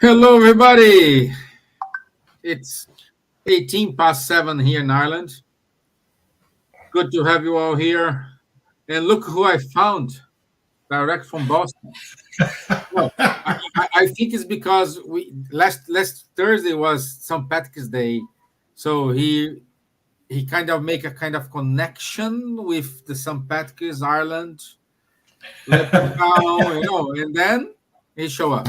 Hello, everybody. It's 18 past 7 here in Ireland. Good to have you all here. And look who I found direct from Boston. Well, I think it's because we last Thursday was St. Patrick's Day, so he kind of make a kind of connection with the St. Patrick's Ireland little town, and then he show up.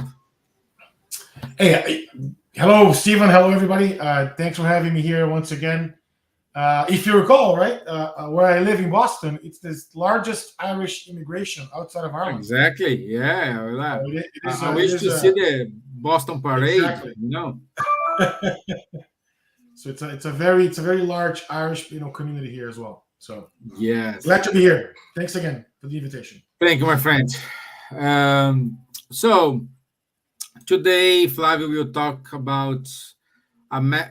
Hey, hello, Stephen. Hello, everybody. Thanks for having me here once again. If you recall, right, where I live in Boston, it's the largest Irish immigration outside of Ireland. Exactly. Yeah. So I wish to see the Boston parade. exactly. So it's a very large Irish community here as well. So Yes. glad to be here. Thanks again for the invitation. Thank you, my friend. So today, Flavio will talk about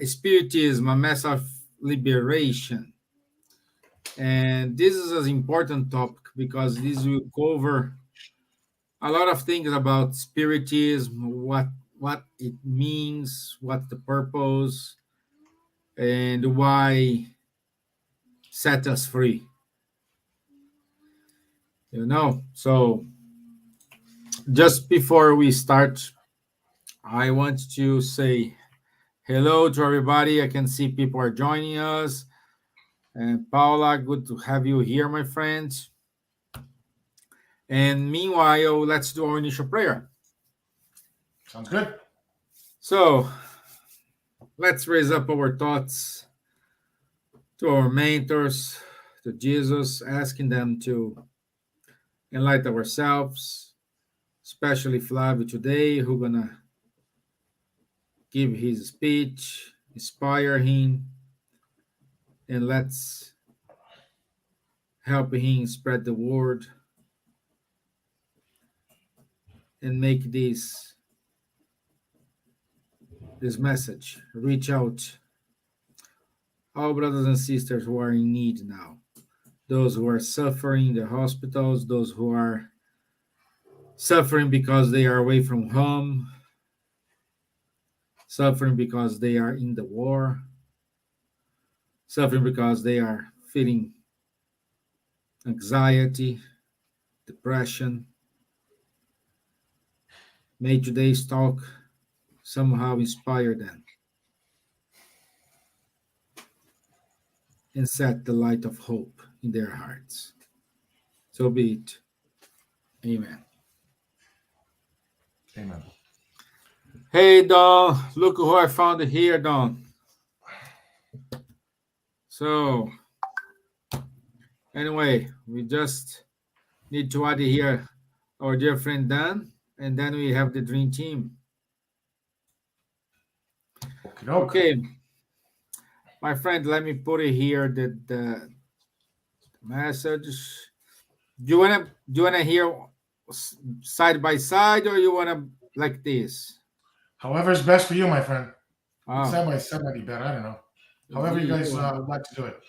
Spiritism, a mess of liberation. And this is an important topic because this will cover a lot of things about Spiritism, what it means, what's the purpose, and why set us free. So just before we start, I want to say hello to everybody. I can see people are joining us. And Paula, good to have you here, my friend. And meanwhile, let's do our initial prayer. Sounds good. So let's raise up our thoughts to our mentors, to Jesus, asking them to enlighten ourselves, especially Flavio today, who's gonna give his speech, inspire him, and let's help him spread the word and make this message reach out all brothers and sisters who are in need now, those who are suffering in the hospitals, those who are suffering because they are away from home, suffering because they are in the war, suffering because they are feeling anxiety, depression. May today's talk somehow inspire them and set the light of hope in their hearts. So be it. Amen. Amen. Hey, Don, look who I found here, Don. So, anyway, we just need to add here our dear friend Dan, and then we have the dream team. Okay, my friend, let me put it here. The message. Do you wanna hear side by side, or you wanna like this? However is best for you, my friend. Oh, Side by side might be better. I don't know. However you guys would like to do it.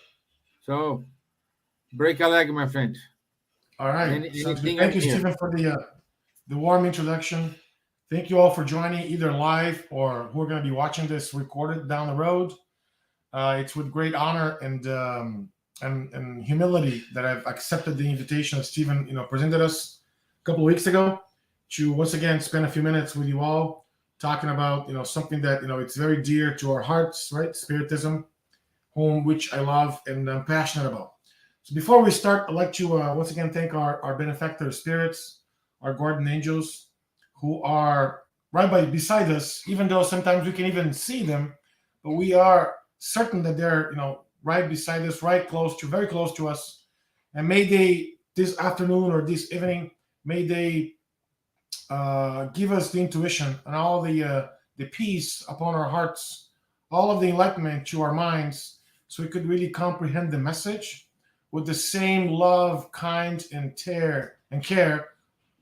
So, break a leg, my friend. All right. Anything Thank you, here? Stephen, for the warm introduction. Thank you all for joining, either live or who are going to be watching this recorded down the road. It's with great honor and humility that I've accepted the invitation that Stephen, presented us a couple of weeks ago to once again spend a few minutes with you all talking about, something that, it's very dear to our hearts, right? Spiritism, which I love and I'm passionate about. So before we start, I'd like to once again thank our benefactor spirits, our guardian angels, who are beside us, even though sometimes we can even see them, but we are certain that they're right beside us, very close to us. And may they this afternoon or this evening, may they give us the intuition and all the peace upon our hearts, all of the enlightenment to our minds, so we could really comprehend the message with the same love, kind, and care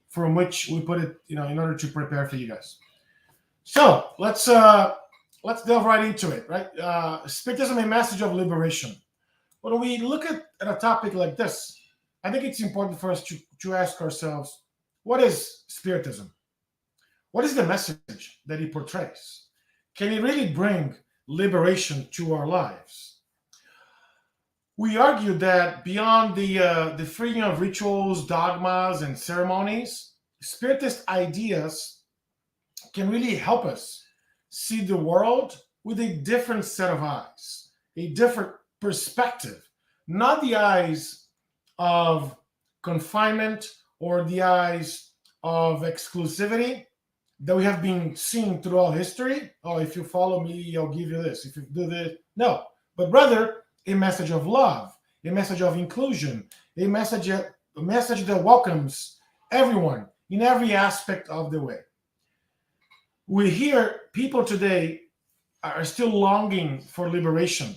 from which we put it, in order to prepare for you guys. So let's delve right into it, right? Spiritism, a message of liberation. When we look at a topic like this, I think it's important for us to ask ourselves, what is Spiritism? what is the message that he portrays? Can he really bring liberation to our lives? We argue that beyond the freedom of rituals, dogmas, and ceremonies, Spiritist ideas can really help us see the world with a different set of eyes, a different perspective, not the eyes of confinement or the eyes of exclusivity that we have been seeing throughout history. Oh, if you follow me, I'll give you this. If you do this, no, but rather a message of love, a message of inclusion, a message that welcomes everyone in every aspect of the way. We hear people today are still longing for liberation.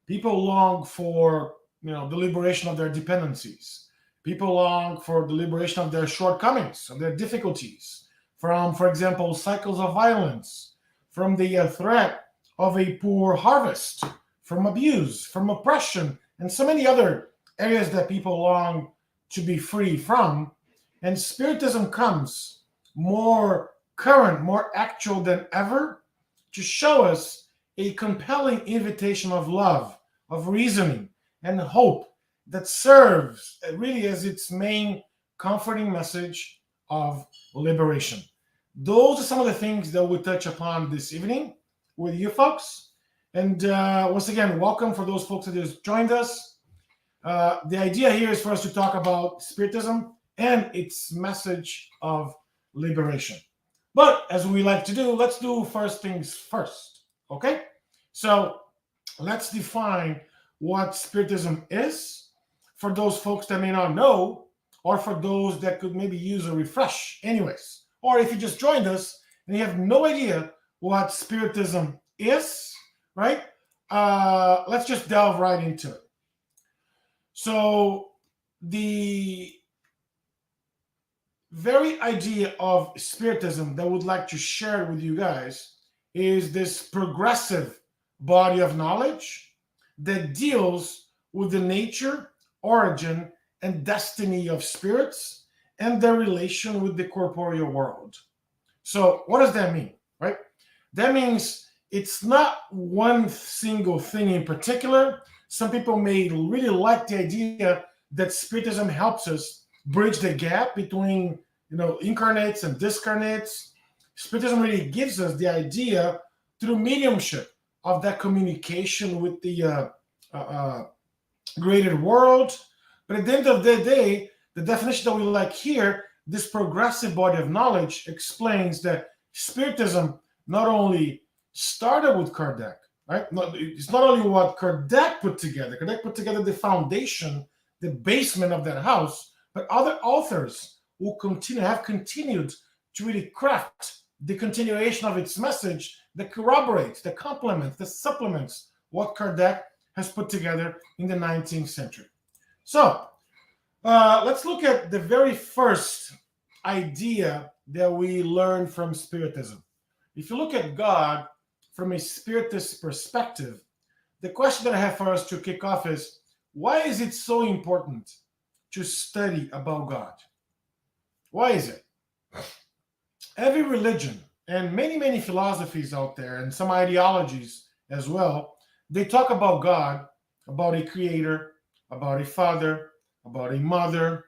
People long for the liberation of their dependencies. People long for the liberation of their shortcomings, of their difficulties, from, for example, cycles of violence, from the threat of a poor harvest, from abuse, from oppression, and so many other areas that people long to be free from. And Spiritism comes more current, more actual than ever to show us a compelling invitation of love, of reasoning, and hope that serves really as its main comforting message of liberation. Those are some of the things that we touch upon this evening with you folks. And once again, welcome for those folks that just joined us. The idea here is for us to talk about Spiritism and its message of liberation. But as we like to do, let's do first things first. Okay? So let's define what Spiritism is for those folks that may not know, or for those that could maybe use a refresh, anyways. Or if you just joined us and you have no idea what Spiritism is, right? Let's just delve right into it. So, the very idea of Spiritism that I would like to share with you guys is this progressive body of knowledge that deals with the nature, origin, and destiny of spirits and their relation with the corporeal world. So, what does that mean, right? That means it's not one single thing in particular. Some people may really like the idea that Spiritism helps us bridge the gap between incarnates and discarnates. Spiritism really gives us the idea through mediumship of that communication with the created world. But at the end of the day, the definition that we like here, this progressive body of knowledge, explains that Spiritism not only started with Kardec, right? It's not only what Kardec put together. Kardec put together the foundation, the basement of that house, but other authors will have continued to really craft the continuation of its message that corroborates, that complements, that supplements what Kardec has put together in the 19th century. So let's look at the very first idea that we learn from Spiritism. If you look at God from a Spiritist perspective, the question that I have for us to kick off is, why is it so important to study about God? Why is it? Every religion and many, many philosophies out there, and some ideologies as well, they talk about God, about a creator, about a father, about a mother.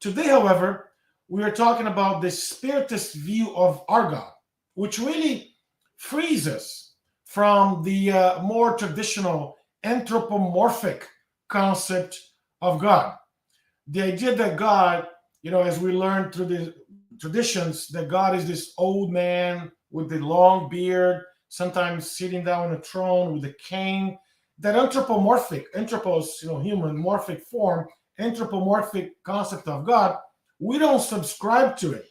Today, however, we are talking about the Spiritist view of our God, which really frees us from the more traditional anthropomorphic concept of God. The idea that God, as we learn through the traditions, that God is this old man with the long beard, sometimes sitting down on a throne with a cane. That anthropomorphic, anthropos, human, morphic form, anthropomorphic concept of God, we don't subscribe to it.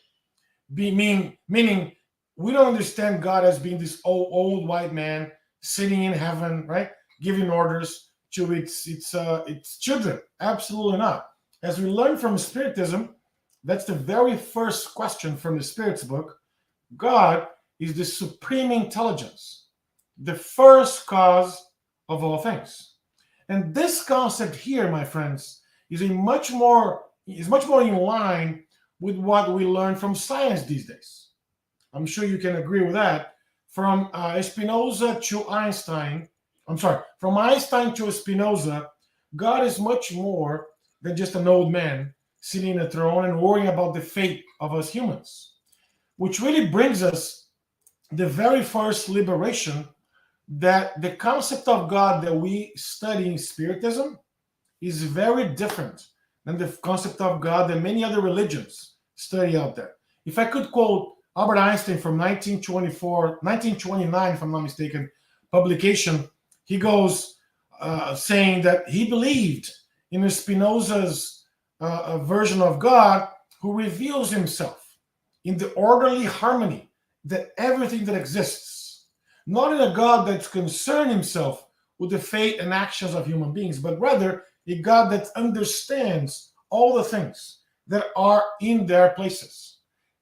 Meaning, we don't understand God as being this old white man sitting in heaven, right, giving orders to its children. Absolutely not. As we learn from Spiritism, that's the very first question from the Spirit's book. God is the supreme intelligence, the first cause of all things. And this concept here, my friends, is much more in line with what we learn from science these days. I'm sure you can agree with that. From Spinoza to Einstein, from Einstein to Spinoza, God is much more than just an old man sitting in a throne and worrying about the fate of us humans, which really brings us the very first liberation, that the concept of God that we study in Spiritism is very different than the concept of God that many other religions study out there. If I could quote Albert Einstein from 1929, if I'm not mistaken, publication, he goes saying that he believed in Spinoza's version of God, who reveals himself in the orderly harmony that everything that exists, not in a God that's concerned himself with the fate and actions of human beings, but rather a God that understands all the things that are in their places.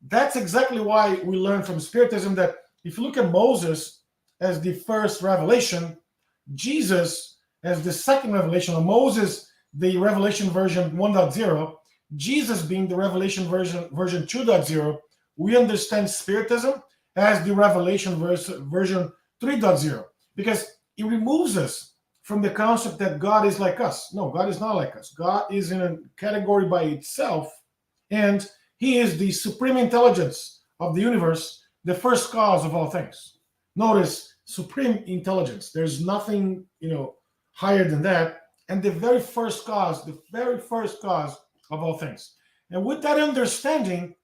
That's exactly why we learn from Spiritism that if you look at Moses as the first revelation, Jesus as the second revelation, or Moses, the revelation version 1.0, Jesus being the revelation version 2.0, we understand Spiritism as the revelation version 3.0, because it removes us from the concept that God is like us. No, God is not like us. God is in a category by itself, and he is the supreme intelligence of the universe, the first cause of all things. Notice, supreme intelligence. There's nothing, higher than that. And the very first cause of all things. And with that understanding,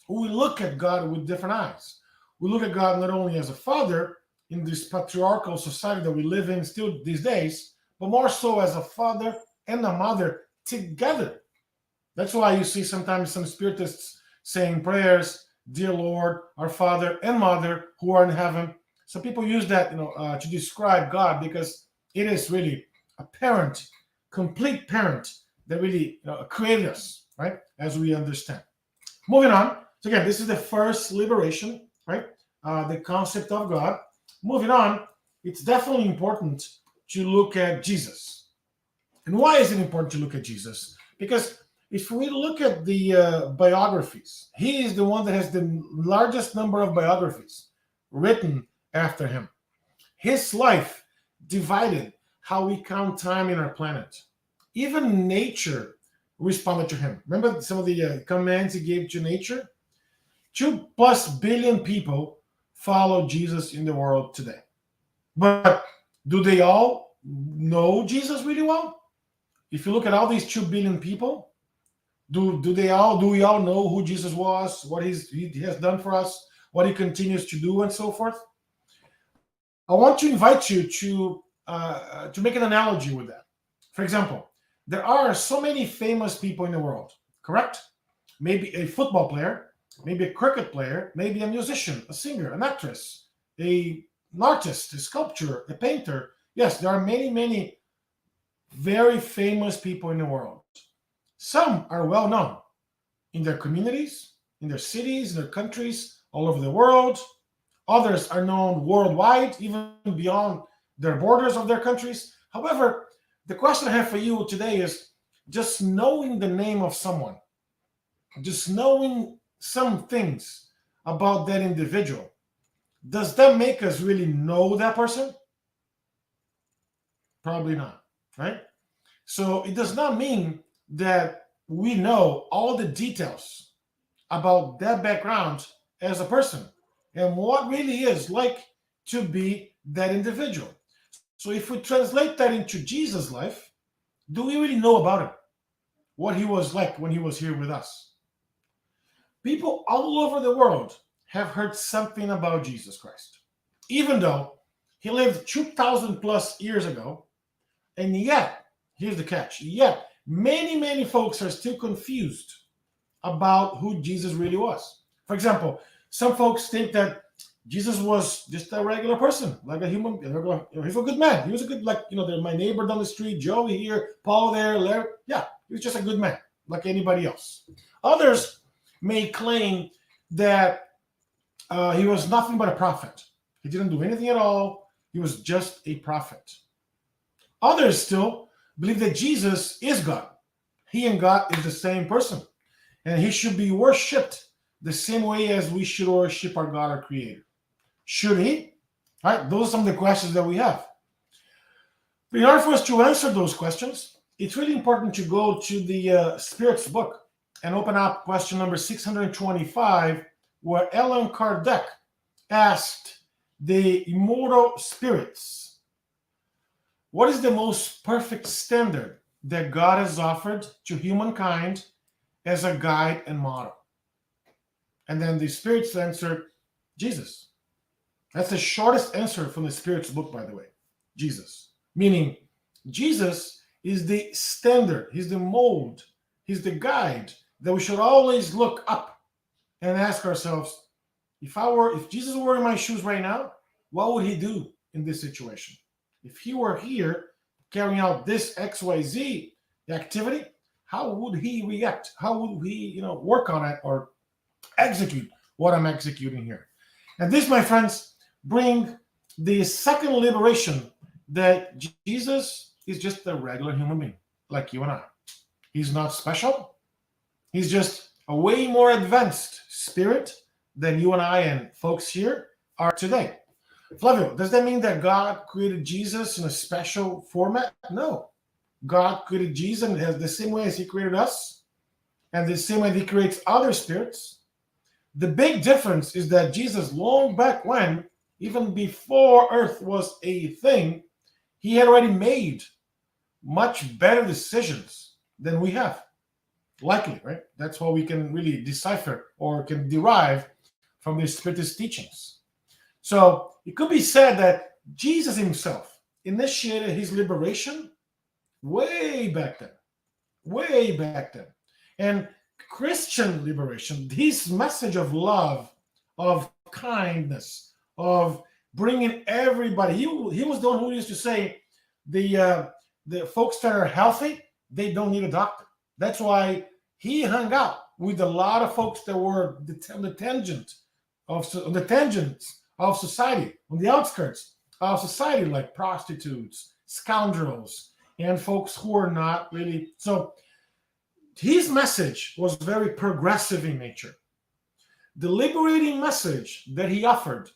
we look at God with different eyes. We look at God not only as a father in this patriarchal society that we live in still these days, but more so as a father and a mother together. That's why you see sometimes some Spiritists saying prayers, "Dear Lord, our Father and Mother who are in heaven." So people use that, to describe God, because it is really a parent, complete parent that really created us, right? As we understand. Moving on. So again, this is the first liberation, right? The concept of God. Moving on, it's definitely important to look at Jesus. And why is it important to look at Jesus? Because if we look at the biographies, he is the one that has the largest number of biographies written after him. His life divided how we count time in our planet. Even nature responded to him. Remember some of the commands he gave to nature? 2+ billion people follow Jesus in the world today. But do they all know Jesus really well? If you look at all these 2 billion people, do we all know who Jesus was, what he has done for us, what he continues to do, and so forth? I want to invite you to make an analogy with that. For example, there are so many famous people in the world, correct? Maybe a football player, maybe a cricket player, maybe a musician, a singer, an actress, an artist, a sculptor, a painter. Yes, there are many, many very famous people in the world. Some are well known in their communities, in their cities, in their countries, all over the world. Others are known worldwide, even beyond their borders of their countries. However, the question I have for you today is, just knowing the name of someone, just knowing some things about that individual, does that make us really know that person? Probably not, right? So it does not mean that we know all the details about that background as a person and what really is like to be that individual. So if we translate that into Jesus' life, do we really know about him? What he was like when he was here with us? People all over the world have heard something about Jesus Christ, even though he lived 2,000+ years ago. And yet, here's the catch, yet many, many folks are still confused about who Jesus really was. For example, some folks think that Jesus was just a regular person, like a human. He's a good man. He was a good, my neighbor down the street, Joey here, Paul there, Larry. Yeah, he was just a good man, like anybody else. Others may claim that he was nothing but a prophet. He didn't do anything at all. He was just a prophet. Others still believe that Jesus is God. He and God is the same person, and he should be worshipped the same way as we should worship our God, our Creator? Should he? All right, those are some of the questions that we have. But in order for us to answer those questions, it's really important to go to the Spirit's book and open up question number 625, where Allan Kardec asked the immortal spirits, what is the most perfect standard that God has offered to humankind as a guide and model? And then the spirits answered, Jesus. That's the shortest answer from the Spirit's book, by the way. Jesus. Meaning, Jesus is the standard, he's the mold, he's the guide that we should always look up and ask ourselves, if Jesus were in my shoes right now, what would he do in this situation? If he were here carrying out this XYZ activity, how would he react? How would he, work on it or execute what I'm executing here? And this, my friends, bring the second liberation, that Jesus is just a regular human being like you and I. He's not special. He's just a way more advanced spirit than you and I and folks here are today. Flavio, does that mean that God created Jesus in a special format? No. God created Jesus the same way as he created us, and the same way he creates other spirits. The big difference is that Jesus, long back when, even before Earth was a thing, he had already made much better decisions than we have. Likely, right? That's what we can really decipher or can derive from the Spiritist teachings. So it could be said that Jesus himself initiated his liberation way back then. Way back then. And Christian liberation, this message of love, of kindness, of bringing everybody. He was the one who used to say the folks that are healthy, they don't need a doctor. That's why he hung out with a lot of folks that were on the tangents of society, on the outskirts of society, like prostitutes, scoundrels, and folks who are not really. So his message was very progressive in nature. The liberating message that he offered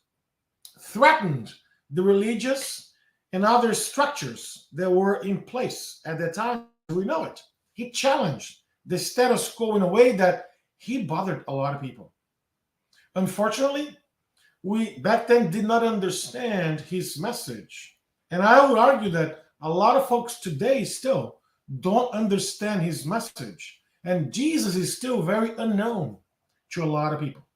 threatened the religious and other structures that were in place at that time. We know it. He challenged the status quo in a way that he bothered a lot of people. Unfortunately, we back then did not understand his message. And I would argue that a lot of folks today still don't understand his message. And Jesus is still very unknown to a lot of people.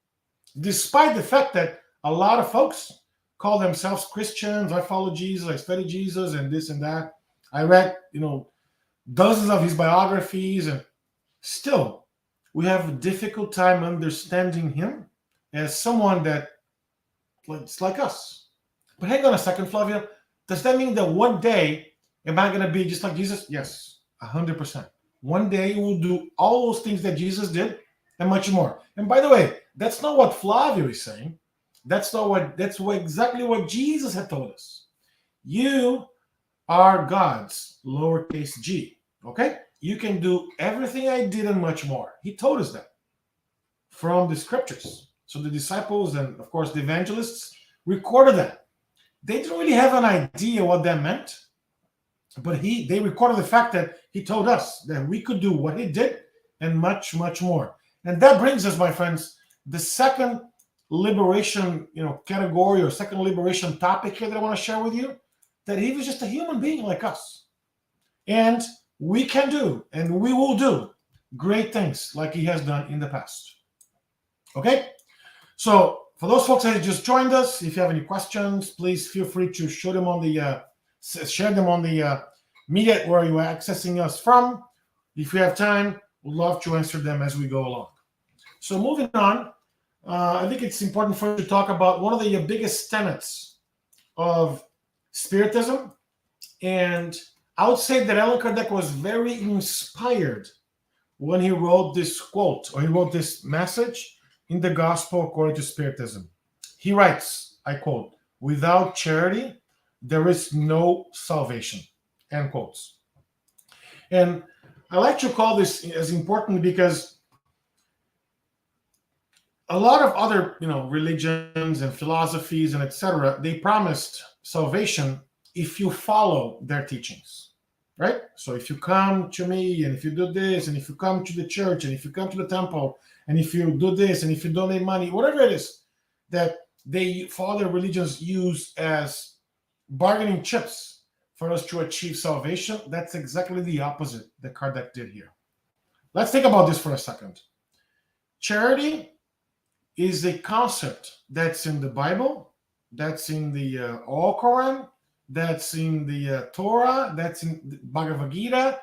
Despite the fact that a lot of folks call themselves Christians, I follow Jesus, I study Jesus, and this and that. I read, dozens of his biographies, and still we have a difficult time understanding him as someone that it's like us. But hang on a second, Flavio. Does that mean that one day am I going to be just like Jesus? Yes, 100%. One day we'll do all those things that Jesus did and much more. And by the way, that's not what Flavio is saying. That's exactly what Jesus had told us. You are God's lowercase g. Okay? You can do everything I did and much more. He told us that from the scriptures. So the disciples and, of course, the evangelists recorded that. They didn't really have an idea what that meant, but they recorded the fact that he told us that we could do what he did and much, much more. And that brings us, my friends, the second liberation, category or second liberation topic here that I want to share with you, that he was just a human being like us. And we can do, and we will do great things like he has done in the past. Okay? So for those folks that just joined us, if you have any questions, please feel free to share them on the media where you are accessing us from. If you have time, we'd love to answer them as we go along. So moving on, I think it's important for us to talk about one of the biggest tenets of Spiritism. And I would say that Allan Kardec was very inspired when he wrote this quote, or he wrote this message in the Gospel according to Spiritism. He writes, I quote, "Without charity, there is no salvation," end quotes. And I like to call this as important because a lot of other, religions and philosophies and etc., they promised salvation if you follow their teachings, right? So if you come to me, and if you do this, and if you come to the church, and if you come to the temple, and if you do this, and if you donate money, whatever it is that they other religions use as bargaining chips for us to achieve salvation, that's exactly the opposite that Kardec did here. Let's think about this for a second. Charity is a concept that's in the Bible, that's in the Al Quran, that's in the Torah, that's in the Bhagavad Gita,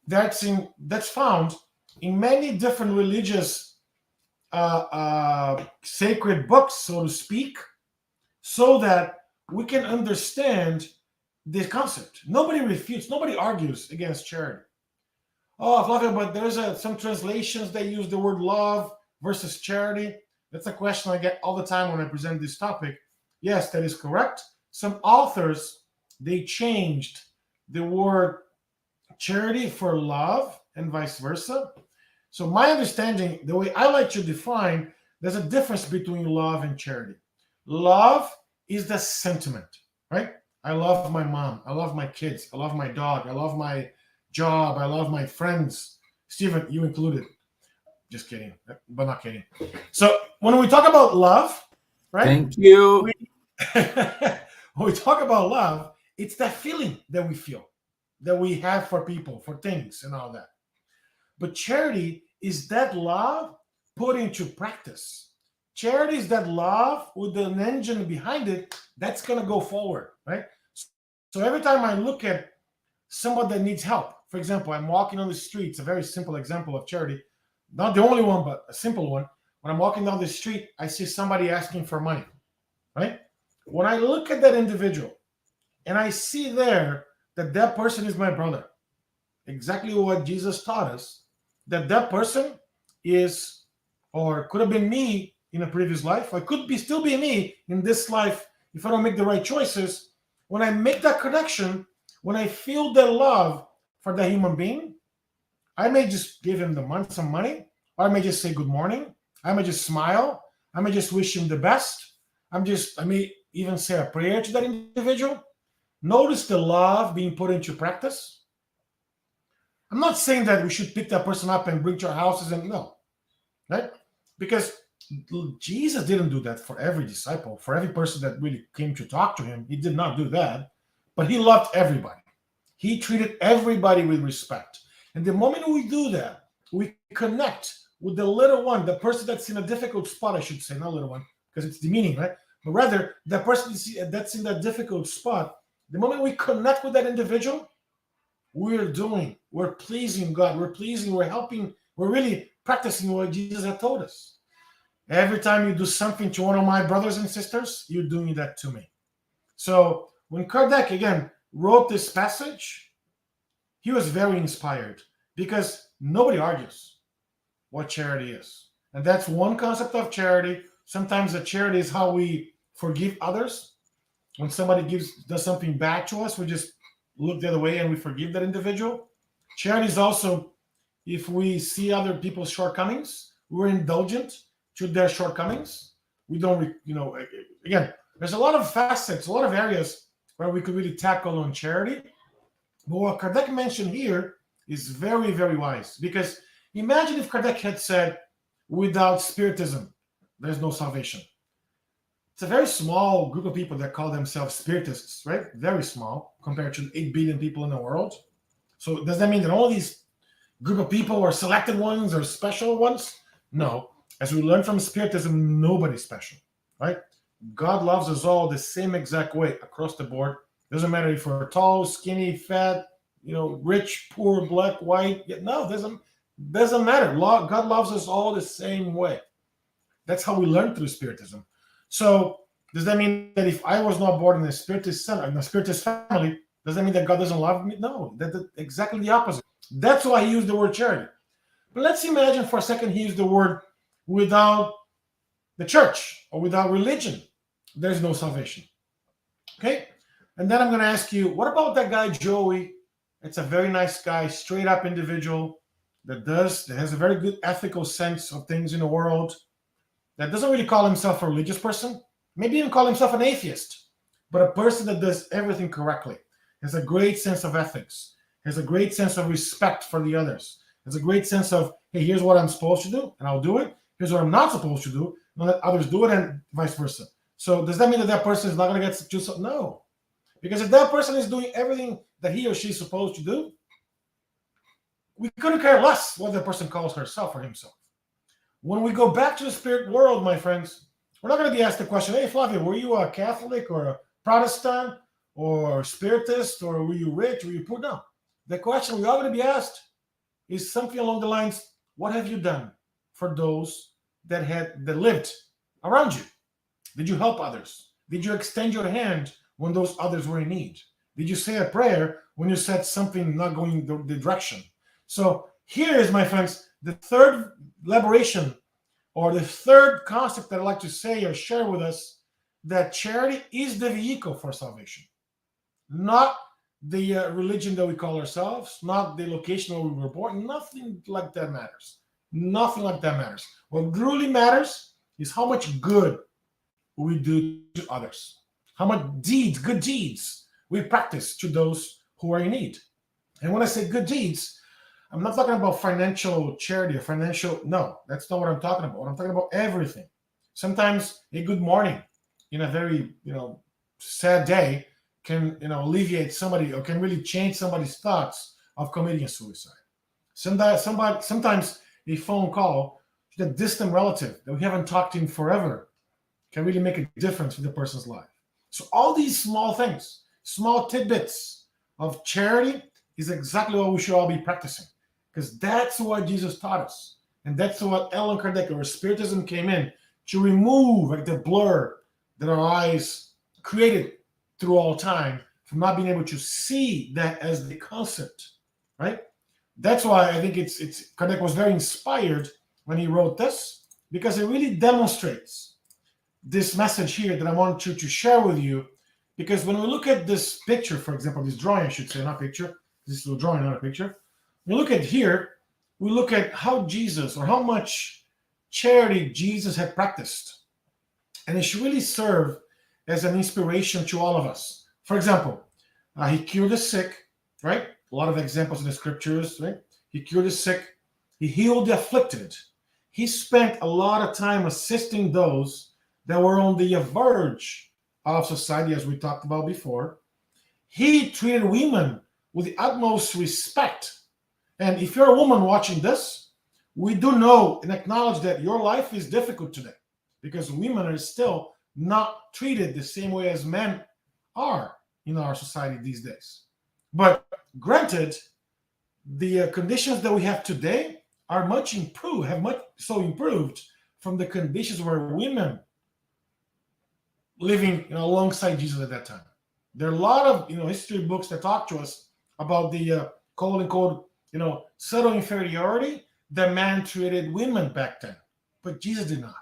that's found in many different religious sacred books, so to speak, so that we can understand this concept. Nobody refutes, nobody argues against charity. Oh, Flavio, but there's some translations that use the word love versus charity. That's a question I get all the time when I present this topic. Yes, that is correct. Some authors, they changed the word charity for love and vice versa. So my understanding, the way I like to define, there's a difference between love and charity. Love is the sentiment, right? I love my mom. I love my kids. I love my dog. I love my job. I love my friends. Stephen, you included. Just kidding, but not kidding. So when we talk about love, right? Thank you. When we talk about love, it's that feeling that we feel, that we have for people, for things, and all that. But charity is that love put into practice. Charity is that love with an engine behind it that's going to go forward, right? So every time I look at someone that needs help, for example, I'm walking on the street. It's a very simple example of charity. Not the only one, but a simple one. When I'm walking down the street, I see somebody asking for money, right? When I look at that individual and I see there that that person is my brother, exactly what Jesus taught us, that person is, or could have been me in a previous life, or could be still be me in this life if I don't make the right choices. When I make that connection, when I feel the love for that human being, I may just give him some money, or I may just say good morning. I may just smile. I may just wish him the best. I may even say a prayer to that individual. Notice the love being put into practice. I'm not saying that we should pick that person up and bring to our houses and no, right? Because Jesus didn't do that for every disciple, for every person that really came to talk to him. He did not do that, but he loved everybody. He treated everybody with respect. And the moment we do that, we connect with the little one, the person that's in a difficult spot, I should say, not little one, because it's demeaning, right? But rather, the person that's in that difficult spot, the moment we connect with that individual, we're pleasing God, we're helping, we're really practicing what Jesus had told us. Every time you do something to one of my brothers and sisters, you're doing that to me. So when Kardec, again, wrote this passage, he was very inspired because nobody argues what charity is. And that's one concept of charity. Sometimes the charity is how we forgive others. When somebody does something bad to us, we just look the other way and we forgive that individual. Charity is also if we see other people's shortcomings, we're indulgent to their shortcomings. We don't, again, there's a lot of facets, a lot of areas where we could really tackle on charity. But what Kardec mentioned here is very, very wise. Because imagine if Kardec had said, without Spiritism, there's no salvation. It's a very small group of people that call themselves Spiritists, right? Very small compared to 8 billion people in the world. So does that mean that all these group of people are selected ones or special ones? No. As we learn from Spiritism, nobody's special, right? God loves us all the same exact way across the board. Doesn't matter if we're tall, skinny, fat, rich, poor, black, white. No, doesn't matter. God loves us all the same way. That's how we learn through Spiritism. So does that mean that if I was not born in a Spiritist family, does that mean that God doesn't love me? No, that's exactly the opposite. That's why he used the word charity. But let's imagine for a second he used the word without the church or without religion, there's no salvation. Okay? And then I'm going to ask you, what about that guy Joey? It's a very nice guy, straight up individual that has a very good ethical sense of things in the world, that doesn't really call himself a religious person, maybe even call himself an atheist, but a person that does everything correctly, has a great sense of ethics, has a great sense of respect for the others, has a great sense of, hey, here's what I'm supposed to do, and I'll do it. Here's what I'm not supposed to do, and let others do it, and vice versa. So does that mean that that person is not going to get to do something? No. Because if that person is doing everything that he or she is supposed to do, we couldn't care less what that person calls herself or himself. When we go back to the spirit world, my friends, we're not going to be asked the question, hey, Flavio, were you a Catholic or a Protestant or Spiritist, or were you rich, were you poor? No. The question we are going to be asked is something along the lines, what have you done for those that lived around you? Did you help others? Did you extend your hand when those others were in need? Did you say a prayer when you said something not going the direction? So here is, my friends, the third liberation, or the third concept that I'd like to say or share with us, that charity is the vehicle for salvation. Not the religion that we call ourselves, not the location where we were born. Nothing like that matters. Nothing like that matters. What truly matters is how much good we do to others, how much good deeds we practice to those who are in need. And when I say good deeds, I'm not talking about financial charity or no, that's not what I'm talking about. I'm talking about everything. Sometimes a good morning in a very, sad day can, alleviate somebody, or can really change somebody's thoughts of committing a suicide. Sometimes a phone call to a distant relative that we haven't talked to in forever can really make a difference in the person's life. So all these small things, small tidbits of charity is exactly what we should all be practicing, because that's what Jesus taught us. And that's what Allan Kardec or Spiritism came in to remove, like the blur that our eyes created through all time, from not being able to see that as the concept, right? That's why I think Kardec was very inspired when he wrote this, because it really demonstrates this message here that I want to share with you. Because when we look at this picture, for example, this drawing, I should say, not picture, this is a drawing, not a picture. When we look at here, we look at how Jesus, or how much charity Jesus had practiced. And it should really serve as an inspiration to all of us. For example, he cured the sick, right? A lot of examples in the scriptures, right? He cured the sick. He healed the afflicted. He spent a lot of time assisting those that were on the verge of society, as we talked about before. He treated women with the utmost respect. And if you're a woman watching this, we do know and acknowledge that your life is difficult today, because women are still not treated the same way as men are in our society these days. But granted, the conditions that we have today are much improved, have much so improved from the conditions where women living alongside Jesus at that time. There are a lot of history books that talk to us about the quote unquote subtle inferiority that man treated women back then, but Jesus did not.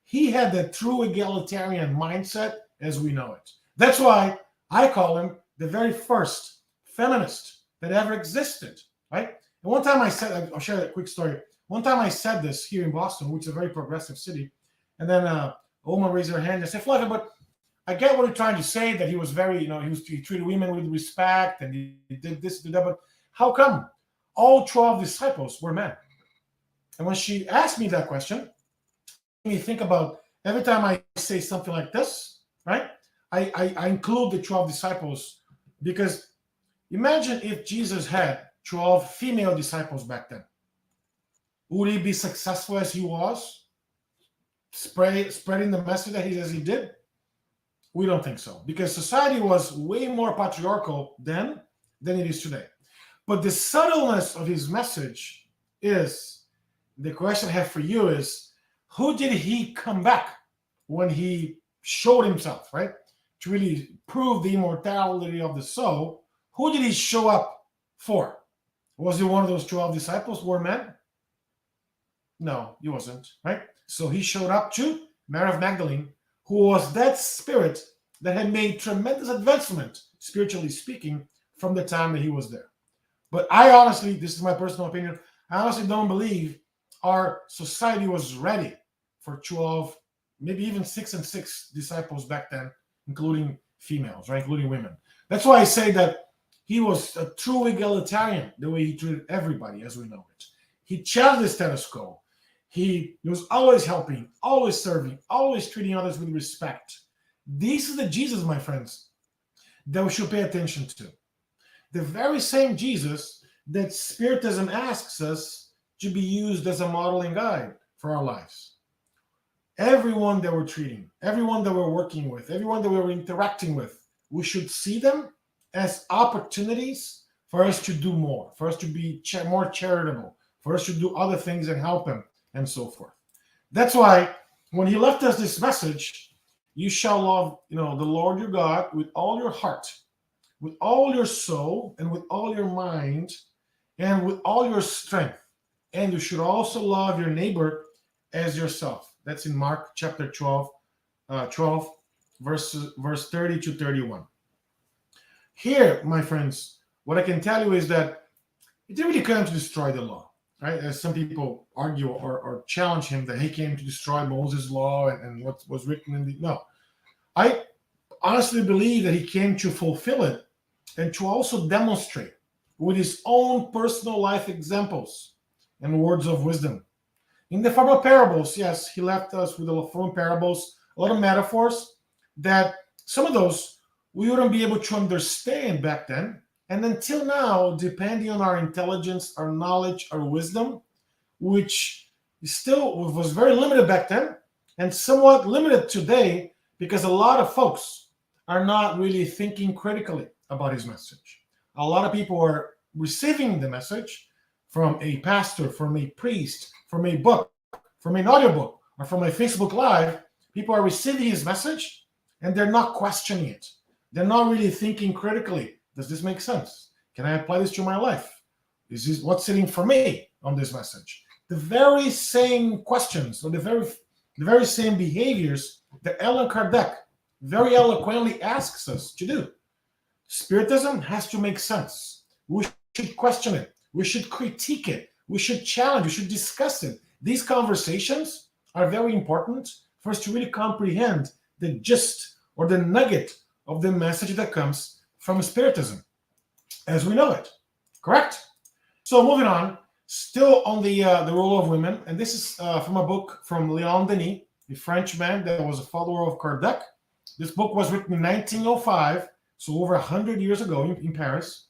He had the true egalitarian mindset as we know it. That's why I call him the very first feminist that ever existed, right? And one time I said, I'll share a quick story. One time I said this here in Boston, which is a very progressive city, and then a woman raised her hand and said, Flavio, but I get what you're trying to say, that he was very, he treated women with respect and he did this, did that, but how come all 12 disciples were men? And when she asked me that question, me think about every time I say something like this, right? I include the 12 disciples, because imagine if Jesus had 12 female disciples back then. Would he be successful as he was, spreading the message as he did? We don't think so, because society was way more patriarchal then than it is today. But the subtleness of his message is, the question I have for you is, who did he come back when he showed himself, right? To really prove the immortality of the soul. Who did he show up for? Was he one of those 12 disciples who were men? No, he wasn't, right? So he showed up to Mary of Magdalene, who was that spirit that had made tremendous advancement, spiritually speaking, from the time that he was there. But I honestly, this is my personal opinion, I honestly don't believe our society was ready for 12, maybe even 6 and 6 disciples back then, including females, right? Including women. That's why I say that he was a true egalitarian, the way he treated everybody as we know it. He challenged the status quo. He was always helping, always serving, always treating others with respect. This is the Jesus, my friends, that we should pay attention to. The very same Jesus that Spiritism asks us to be used as a model and guide for our lives. Everyone that we're treating, everyone that we're working with, everyone that we're interacting with, we should see them as opportunities for us to do more, for us to be more charitable, for us to do other things and help them, and so forth. That's why when he left us this message, you shall love, the Lord your God with all your heart, with all your soul, and with all your mind, and with all your strength. And you should also love your neighbor as yourself. That's in Mark chapter 12, verse 30 to 31. Here, my friends, what I can tell you is that it didn't really come to destroy the law, right? As some people argue or challenge him that he came to destroy Moses' law and what was written in the... No. I honestly believe that he came to fulfill it and to also demonstrate with his own personal life examples and words of wisdom. In the form of parables, yes, he left us with a form of parables, a lot of metaphors that some of those we wouldn't be able to understand back then. And until now, depending on our intelligence, our knowledge, our wisdom, which still was very limited back then and somewhat limited today because a lot of folks are not really thinking critically about his message. A lot of people are receiving the message from a pastor, from a priest, from a book, from an audiobook, or from a Facebook Live. People are receiving his message and they're not questioning it. They're not really thinking critically. Does this make sense? Can I apply this to my life? Is this what's sitting for me on this message? The very same questions or the very same behaviors that Allan Kardec very eloquently asks us to do. Spiritism has to make sense. We should question it. We should critique it. We should challenge. We should discuss it. These conversations are very important for us to really comprehend the gist or the nugget of the message that comes from Spiritism as we know it. Correct? So moving on, still on the role of women, and this is from a book from Leon Denis, a French man that was a follower of Kardec. This book was written in 1905, so over 100 years ago in Paris.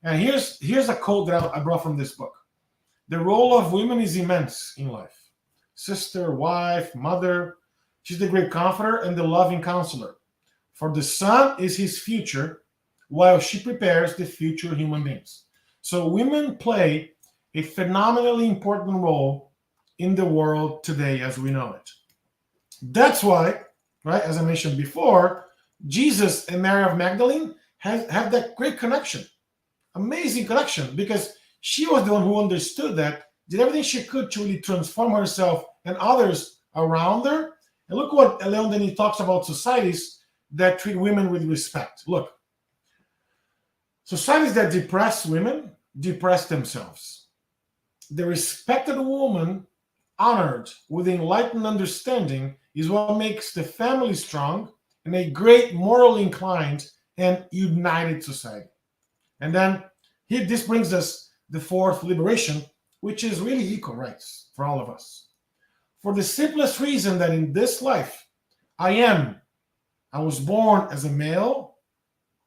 And here's a quote that I brought from this book. The role of women is immense in life. Sister, wife, mother. She's the great comforter and the loving counselor. For the son is his future, while she prepares the future human beings. So women play a phenomenally important role in the world today as we know it. That's why, right, as I mentioned before, Jesus and Mary of Magdalene have that great connection. Amazing connection, because she was the one who understood that, did everything she could to really transform herself and others around her. And look what Leon Denis talks about societies that treat women with respect. Look, societies that depress women depress themselves. The respected woman honored with enlightened understanding is what makes the family strong and a great morally inclined and united society. And then this brings us the fourth liberation, which is really equal rights for all of us. For the simplest reason that in this life, I was born as a male,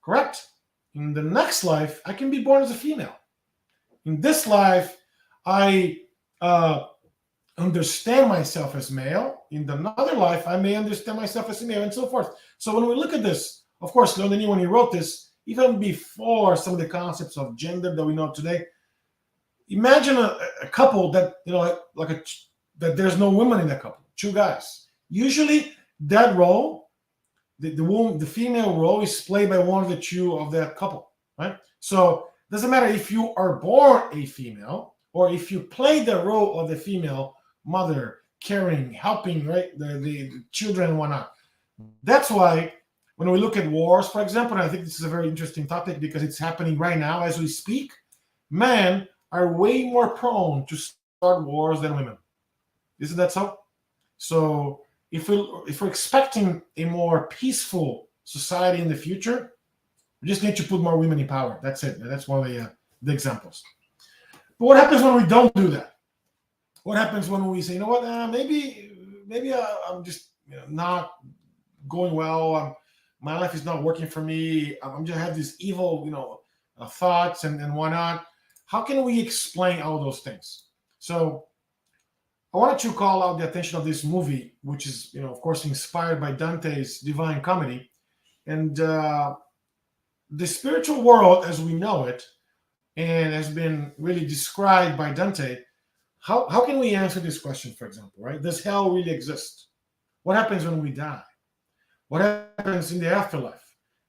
correct? In the next life, I can be born as a female. In this life, I understand myself as male. In another life, I may understand myself as female, and so forth. So when we look at this, of course, Leon Denis, when he wrote this, even before some of the concepts of gender that we know today, imagine a couple that, that there's no women in that couple, two guys. Usually that role, the female role is played by one of the two of that couple, right? So it doesn't matter if you are born a female or if you play the role of the female mother, caring, helping, right, the children and whatnot. That's why when we look at wars, for example, and I think this is a very interesting topic because it's happening right now as we speak, men are way more prone to start wars than women. Isn't that so? So if we're expecting a more peaceful society in the future, we just need to put more women in power. That's it. That's one of the examples. But what happens when we don't do that? What happens when we say, you know what, maybe I'm just not going well. My life is not working for me. I'm just have these evil, thoughts and whatnot. How can we explain all those things? So I wanted to call out the attention of this movie, which is, of course, inspired by Dante's Divine Comedy. And the spiritual world as we know it and has been really described by Dante, how can we answer this question, for example, right? Does hell really exist? What happens when we die? What happens in the afterlife?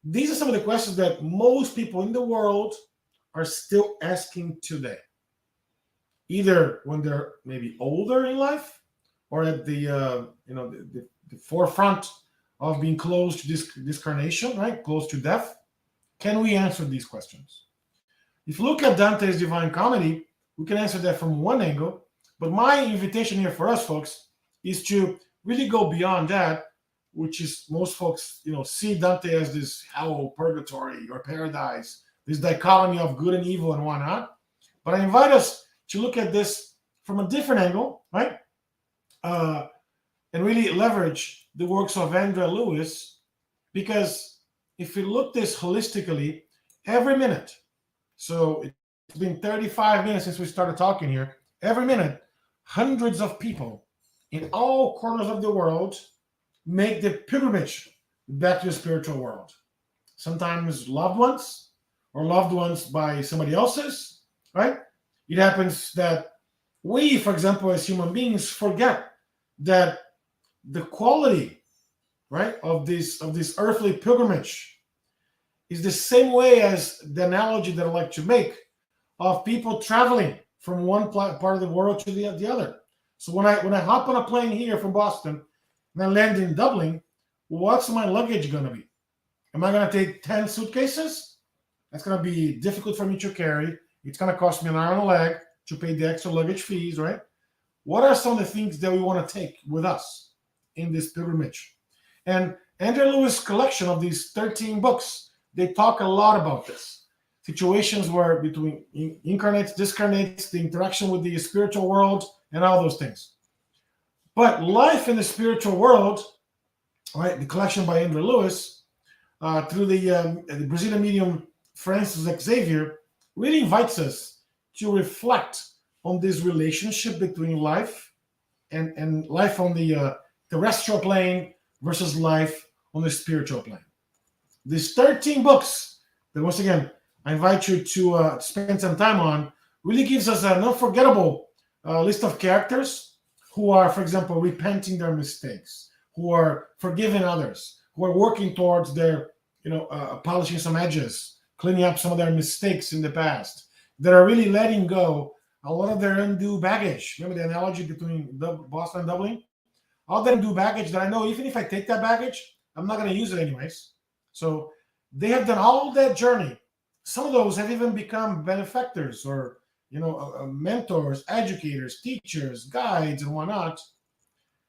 These are some of the questions that most people in the world are still asking today, either when they're maybe older in life or at the forefront of being close to this carnation, right? Close to death. Can we answer these questions? If you look at Dante's Divine Comedy, we can answer that from one angle. But my invitation here for us, folks, is to really go beyond that, which is most folks, see Dante as this hell, purgatory, or paradise, this dichotomy of good and evil and whatnot. But I invite us to look at this from a different angle, right? And really leverage the works of Andrea Lewis, because if you look this holistically, every minute, so it's been 35 minutes since we started talking here, every minute, hundreds of people in all corners of the world make the pilgrimage back to the spiritual world. Sometimes loved ones, or loved ones by somebody else's, right? It happens that we, for example, as human beings, forget that the quality, right, of this earthly pilgrimage is the same way as the analogy that I like to make of people traveling from one part of the world to the other. So when I hop on a plane here from Boston and I land in Dublin, what's my luggage going to be? Am I going to take 10 suitcases? That's going to be difficult for me to carry. It's going to cost me an arm and a leg to pay the extra luggage fees, right? What are some of the things that we want to take with us in this pilgrimage? And Andrea Lewis' collection of these 13 books, they talk a lot about this. Situations where between incarnates, discarnates, the interaction with the spiritual world, and all those things. But life in the spiritual world, right, the collection by Andrea Lewis, through the Brazilian medium Francis Xavier, really invites us to reflect on this relationship between life and life on the terrestrial plane versus life on the spiritual plane. These 13 books that, once again, I invite you to spend some time on, really gives us an unforgettable list of characters who are, for example, repenting their mistakes, who are forgiving others, who are working towards their, polishing some edges, cleaning up some of their mistakes in the past, that are really letting go a lot of their undue baggage. Remember the analogy between Boston and Dublin? All that undue baggage that I know, even if I take that baggage, I'm not going to use it anyways. So they have done all that journey. Some of those have even become benefactors or, mentors, educators, teachers, guides, and whatnot.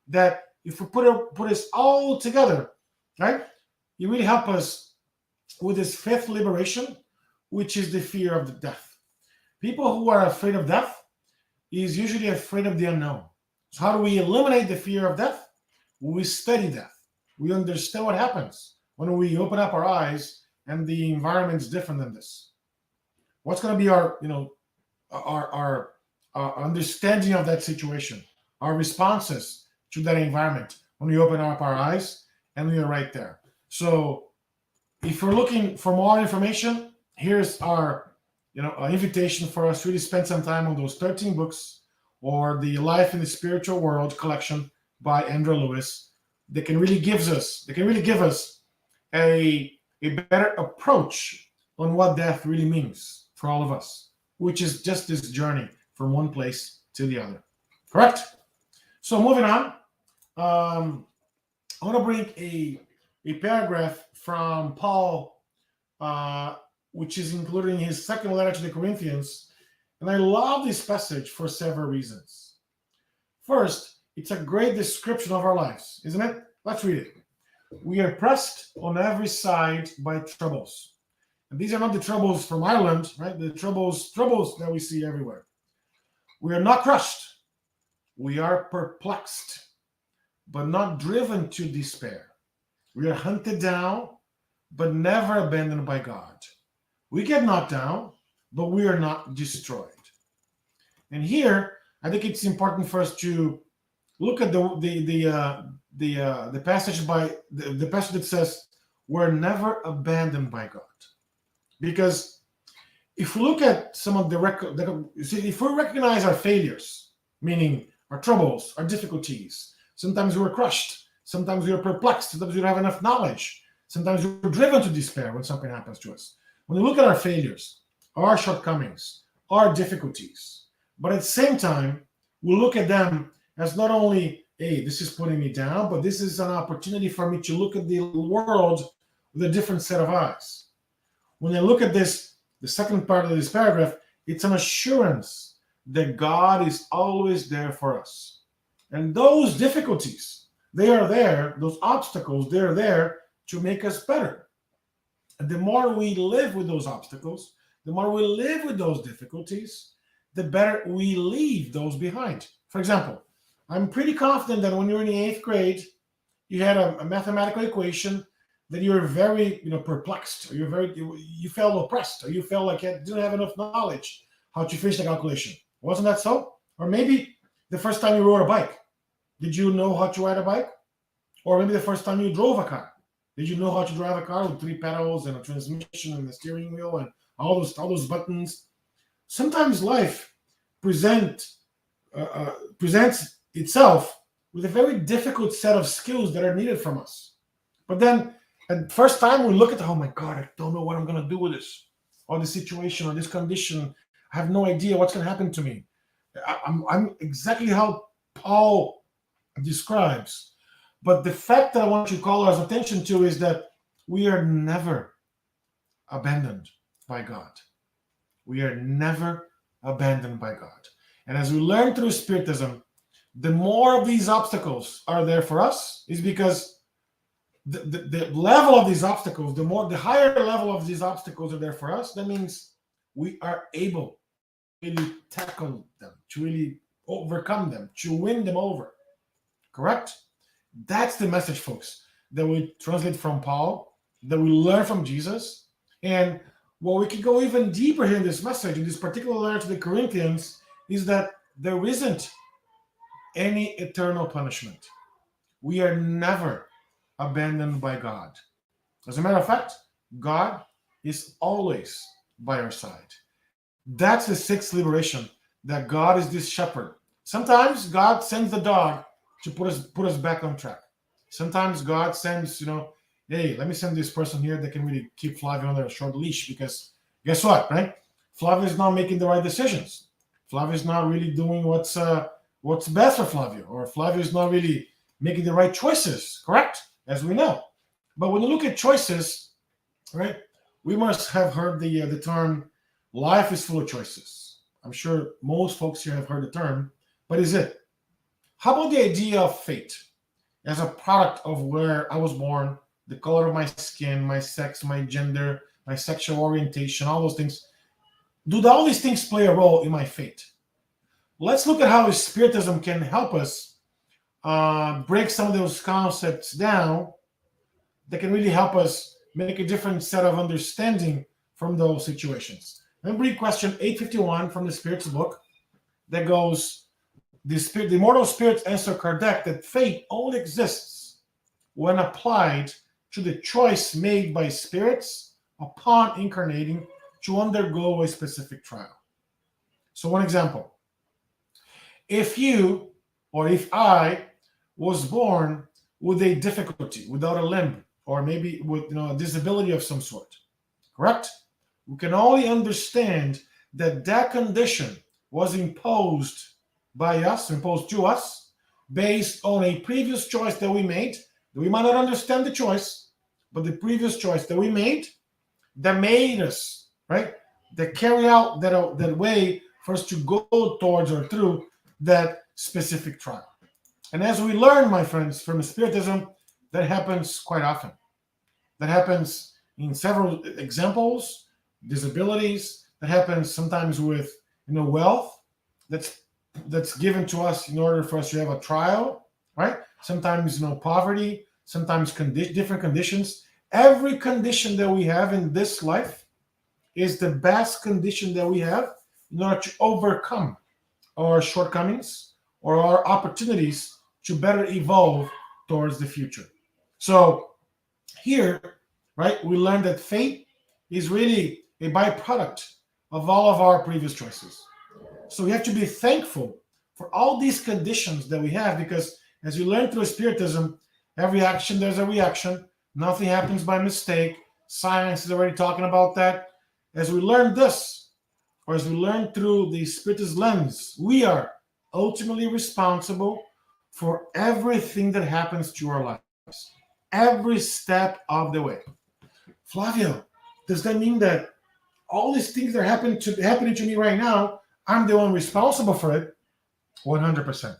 That if we put us all together, right, you really help us with this fifth liberation, which is the fear of the death. People who are afraid of death is usually afraid of the unknown. So how do we eliminate the fear of death? We study death. We understand what happens when we open up our eyes and the environment is different than this. What's going to be our understanding of that situation, our responses to that environment when we open up our eyes and we are right there. So if we're looking for more information, here's our invitation for us to really spend some time on those 13 books or the Life in the Spiritual World collection by Andrea Lewis. They can really give us a better approach on what death really means for all of us, which is just this journey from one place to the other. Correct? So moving on, I want to bring a paragraph from Paul, which is included in his second letter to the Corinthians. And I love this passage for several reasons. First, It's a great description of our lives, isn't it? Let's read it. We are pressed on every side by troubles. And these are not the troubles from Ireland, right? The troubles that we see everywhere. We are not crushed. We are perplexed, but not driven to despair. We are hunted down, but never abandoned by God. We get knocked down, but we are not destroyed. And here, I think it's important for us to look at the passage the passage that says we're never abandoned by God, because if we look at some of the record, if we recognize our failures, meaning our troubles, our difficulties, sometimes we're crushed, sometimes we're perplexed, sometimes we don't have enough knowledge, sometimes we're driven to despair when something happens to us. When we look at our failures, our shortcomings, our difficulties, but at the same time, we look at them as not only, hey, this is putting me down, but this is an opportunity for me to look at the world with a different set of eyes. When I look at this, the second part of this paragraph, it's an assurance that God is always there for us. And those difficulties, they are there, those obstacles, they're there to make us better. And the more we live with those obstacles, the more we live with those difficulties, the better we leave those behind. For example, I'm pretty confident that when you're in the 8th grade, you had a mathematical equation that you were very, perplexed, or you felt oppressed, or you felt like you didn't have enough knowledge how to finish the calculation. Wasn't that so? Or maybe the first time you rode a bike, did you know how to ride a bike? Or maybe the first time you drove a car, did you know how to drive a car with 3 pedals and a transmission and a steering wheel and all those buttons? Sometimes life presents itself with a very difficult set of skills that are needed from us. But then at first time we look at, oh my God, I don't know what I'm going to do with this, or this situation, or this condition. I have no idea what's going to happen to me. I'm exactly how Paul describes. But the fact that I want to call our attention to is that we are never abandoned by God. We are never abandoned by God. And as we learn through Spiritism, the more of these obstacles are there for us is because the level of these obstacles, the higher level of these obstacles are there for us. That means we are able to really tackle them, to really overcome them, to win them over. Correct? That's the message, folks, that we translate from Paul, that we learn from Jesus. And what we can go even deeper here in this message, in this particular letter to the Corinthians, is that there isn't any eternal punishment. We are never abandoned by God. As a matter of fact, God is always by our side. That's the 6th liberation, that God is this shepherd. Sometimes God sends the dog to put us back on track. Sometimes God sends, hey, let me send this person here that can really keep Flavio under a short leash, because guess what, right? Flavio is not making the right decisions. Flavio is not really doing what's best for Flavio, or Flavio is not really making the right choices, correct? As we know. But when you look at choices, right, we must have heard the term, life is full of choices. I'm sure most folks here have heard the term, but is it? How about the idea of fate as a product of where I was born, the color of my skin, my sex, my gender, my sexual orientation, all those things? Do all these things play a role in my fate? Let's look at how Spiritism can help us break some of those concepts down that can really help us make a different set of understanding from those situations. Let me read question 851 from the Spirit's book that goes, the immortal spirits answer Kardec that fate only exists when applied to the choice made by spirits upon incarnating to undergo a specific trial. So one example, if you, or if I, was born with a difficulty, without a limb, or maybe with a disability of some sort, correct? We can only understand that condition was imposed to us, based on a previous choice that we made. We might not understand the choice, but the previous choice that we made, that made us, right? That carry out that way for us to go towards or through that specific trial. And as we learn, my friends, from Spiritism, that happens quite often. That happens in several examples, disabilities. That happens sometimes with wealth that's given to us in order for us to have a trial, right? Sometimes poverty, sometimes different conditions. Every condition that we have in this life is the best condition that we have in order to overcome our shortcomings or our opportunities to better evolve towards the future. So here, right, we learn that fate is really a byproduct of all of our previous choices. So we have to be thankful for all these conditions that we have, because as you learn through Spiritism, every action there's a reaction. Nothing happens by mistake. Science is already talking about that. As we learn this, or as we learn through the Spiritist lens, we are ultimately responsible for everything that happens to our lives, every step of the way. Flavio, does that mean that all these things that are happening to me right now, I'm the one responsible for it? 100%.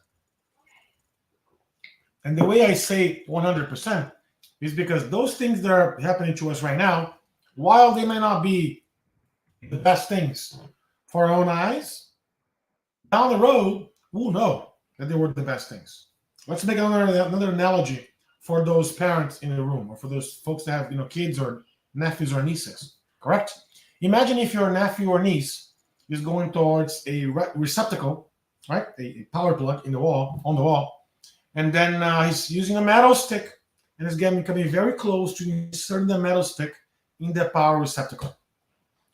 And the way I say 100% is because those things that are happening to us right now, while they may not be the best things for our own eyes, down the road, we'll know that they were the best things. Let's make another analogy for those parents in the room, or for those folks that have kids or nephews or nieces. Correct? Imagine if your nephew or niece is going towards a receptacle, right? A power plug on the wall, and then he's using a metal stick and is coming very close to inserting the metal stick in the power receptacle.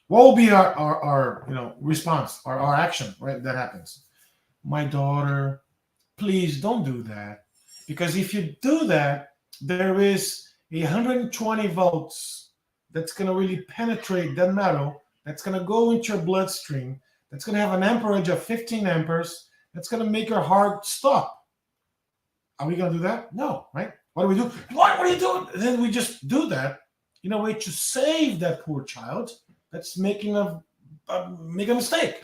What will be our response, our action, right? That happens. My daughter, please don't do that, because if you do that, there is 120 volts that's going to really penetrate that metal. That's going to go into your bloodstream. That's going to have an amperage of 15 amperes. That's going to make your heart stop. Are we going to do that? No, right? What do we do? What are you doing? And then we just do that in a way to save that poor child that's making a mistake,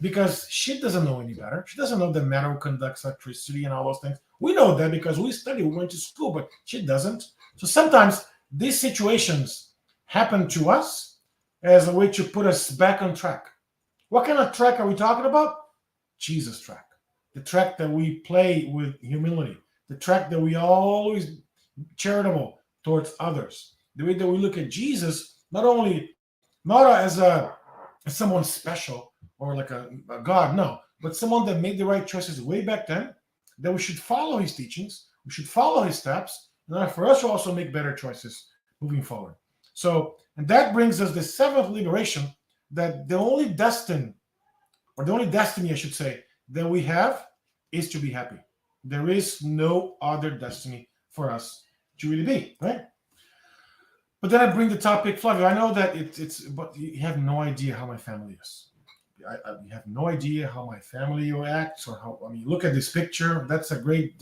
because she doesn't know any better. She doesn't know that metal conducts electricity and all those things. We know that because we went to school, but she doesn't. So sometimes these situations happen to us as a way to put us back on track. What kind of track are we talking about? Jesus track. The track that we play with humility. The track that we always charitable towards others. The way that we look at Jesus, not as someone special or like a God, no, but someone that made the right choices way back then, that we should follow his teachings, we should follow his steps, in order for us to also make better choices moving forward. So, and that brings us the seventh liberation, that the only destiny, I should say, that we have is to be happy. There is no other destiny for us to really be, right? But then I bring the topic, Flavio. I know that but you have no idea how my family is. You have no idea how my family acts, or how. I mean, look at this picture. That's a great,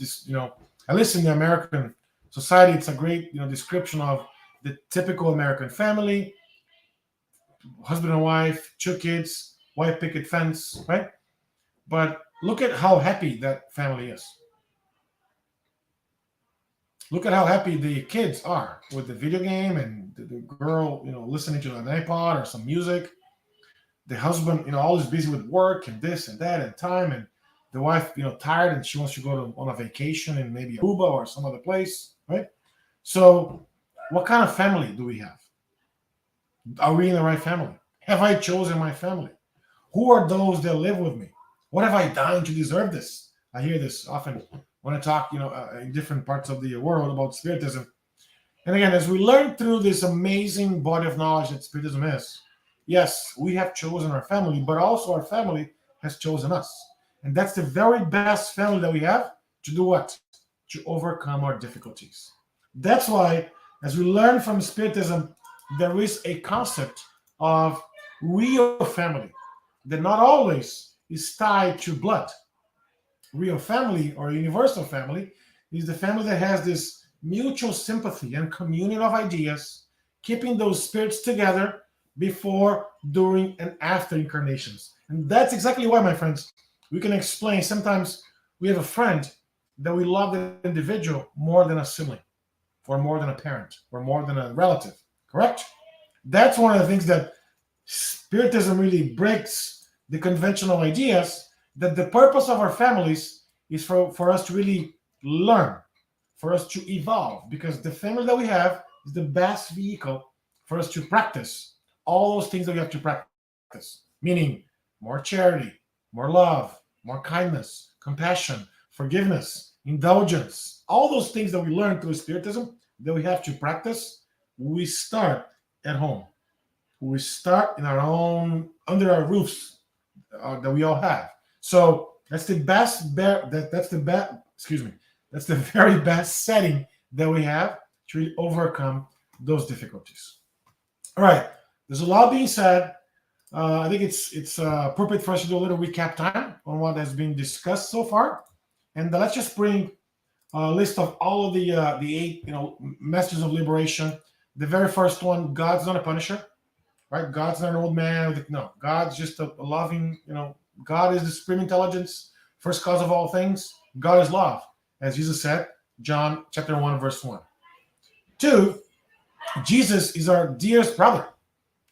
at least in the American society, it's a great, description of the typical American family: husband and wife, 2 kids, white picket fence, right? But look at how happy that family is. Look at how happy the kids are with the video game, and the girl, listening to an iPod or some music. The husband, always busy with work and this and that and time, and the wife, tired, and she wants to go on a vacation in maybe Aruba or some other place, right? So, what kind of family do we have? Are we in the right family? Have I chosen my family? Who are those that live with me? What have I done to deserve this? I hear this often when I talk, in different parts of the world about Spiritism. And again, as we learn through this amazing body of knowledge that Spiritism is, yes, we have chosen our family, but also our family has chosen us. And that's the very best family that we have to do what? To overcome our difficulties. That's why, as we learn from Spiritism, there is a concept of real family that not always is tied to blood. Real family, or universal family, is the family that has this mutual sympathy and communion of ideas, keeping those spirits together before, during, and after incarnations. And that's exactly why, my friends, we can explain. Sometimes we have a friend that we love the individual more than a sibling, or more than a parent, or more than a relative. Correct? That's one of the things that Spiritism really breaks the conventional ideas that the purpose of our families is for us to really learn, for us to evolve, because the family that we have is the best vehicle for us to practice all those things that we have to practice, meaning more charity, more love, more kindness, compassion, forgiveness, indulgence, all those things that we learn through Spiritism that we have to practice. We start at home. We start in our own, under our roofs that we all have. So that's the best. That's the best. Excuse me. That's the very best setting that we have to really overcome those difficulties. All right. There's a lot being said. I think it's appropriate for us to do a little recap time on what has been discussed so far, and let's just bring a list of all of the eight messages of liberation. The very first one: God's not a punisher, right? God's not an old man. No, God's just a loving. God is the supreme intelligence, first cause of all things. God is love, as Jesus said, John chapter 1, verse 1. 2, Jesus is our dearest brother.